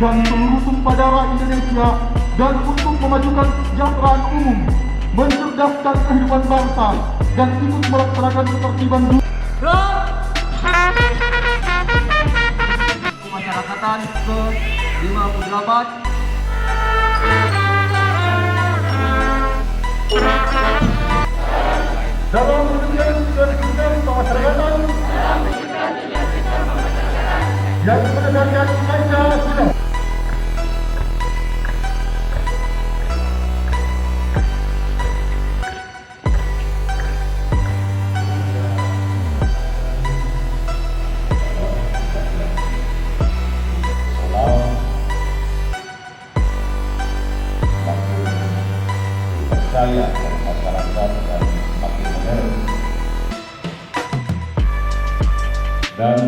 dan seluruh tumpah darah Indonesia, dan untuk memajukan kesejahteraan umum, mencerdaskan kehidupan bangsa, dan ikut melaksanakan ketertiban dunia. Pemasyarakatan ke-58. Dalam kemudian pemasyarakatan yang berdasarkan Pancasila. Saya dan masyarakat dan semakin modern dan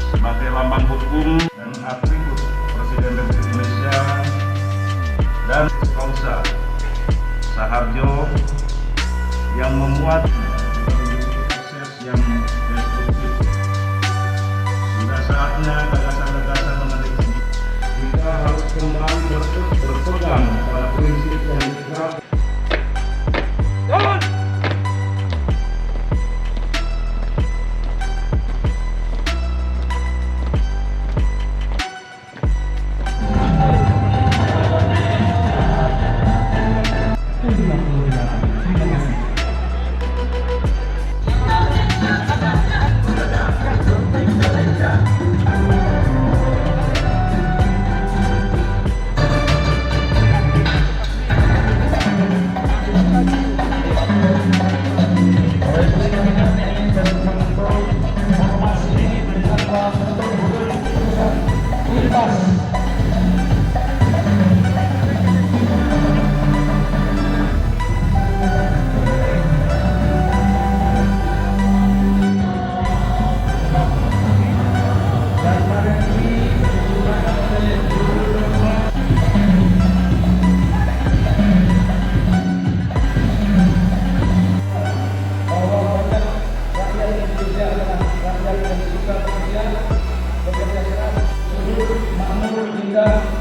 sebagai lambang hukum dan atribut Presiden Republik Indonesia dan bangsa Saharjo yang memuat proses yang destruktif. Sudah saatnya gagasan-gagasan mengenai kita harus kembali berpegang pada prinsip yang diterapkan.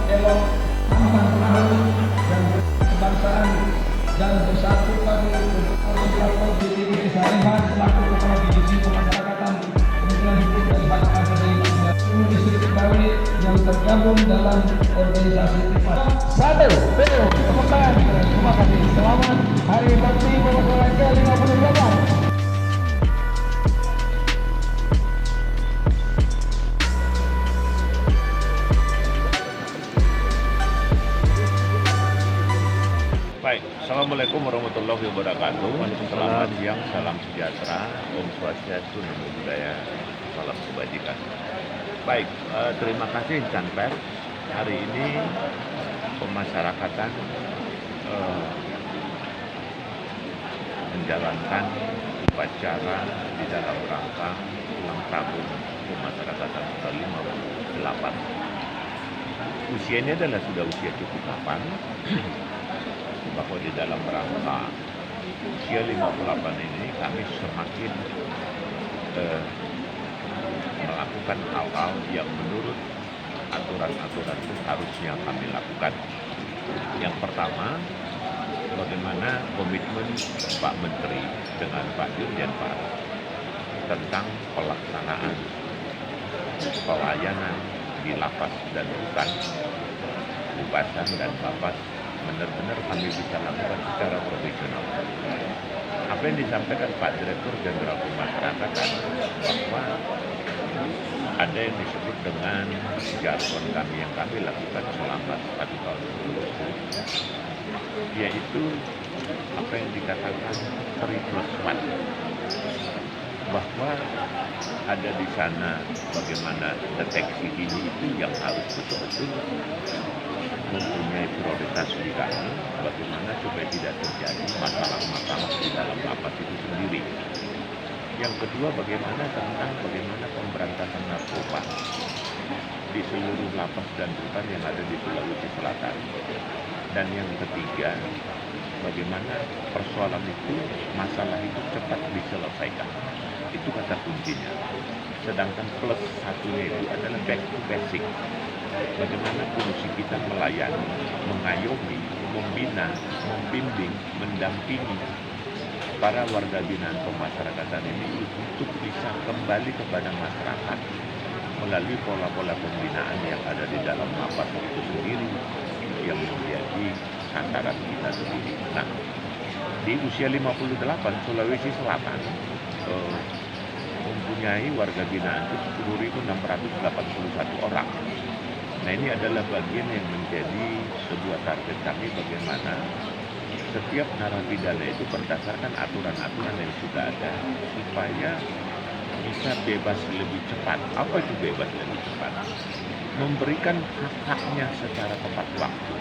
Elok, aman, dan kebangsaan dan bersatu padu untuk melakukan diri sehari-hari selaku kepala divisi pemasyarakatan Kementerian Hukum dan Hak Asasi Manusia seluruh distrik Bali yang tergabung dalam organisasi TIPAS. Satu, tepuk tangan. Terima kasih. Selamat Hari Bakti Pemasyarakatan ke-58. Baik, Assalamualaikum warahmatullahi wabarakatuh. Selamat siang, salam sejahtera, Om Swastiastu, Namo Buddhaya, salam kebajikan. Baik, terima kasih insan pers. Hari ini pemasyarakatan menjalankan upacara di dalam rangka ulang tahun pemasyarakatan ke-58. Usianya adalah sudah usia cukup mapan. Bahwa di dalam rangka usia 58 ini kami semakin melakukan hal-hal yang menurut aturan-aturan itu harusnya kami lakukan. Yang pertama, bagaimana komitmen Pak Menteri dengan Pak Dirjen Pas tentang pelaksanaan pelayanan di lapas dan rutan, Ubasan dan Lapas benar-benar kami bisa lakukan secara profesional. Apa yang disampaikan Pak Direktur Jenderal Pemasyarakatan bahwa ada yang disebut dengan jargon kami yang kami lakukan selama 1 tahun itu, yaitu apa yang dikatakan 3+1, bahwa ada di sana bagaimana deteksi dini itu yang harus betul-betul mempunyai prioritas di kami, bagaimana supaya tidak terjadi masalah-masalah di dalam lapas itu sendiri. Yang kedua, bagaimana pemberantasan narkoba di seluruh lapas dan rutan yang ada di Sulawesi Selatan. Dan yang ketiga, bagaimana persoalan itu, masalah itu cepat diselesaikan. Itu kata kuncinya. Sedangkan plus satunya itu adalah back to basic. Bagaimana fungsi kita melayani, mengayomi, membina, membimbing, mendampingi para warga binaan pemasyarakatan ini untuk bisa kembali kepada masyarakat melalui pola-pola pembinaan yang ada di dalam lapas itu sendiri yang menjadi sasaran kita sendiri. Nah, di usia 58 Sulawesi Selatan mempunyai warga binaan itu 10.681 orang. Nah, ini adalah bagian yang menjadi sebuah target kami bagaimana setiap narapidana itu berdasarkan aturan-aturan yang sudah ada supaya bisa bebas lebih cepat. Apa itu bebas lebih cepat? Memberikan hak-haknya secara tepat waktu.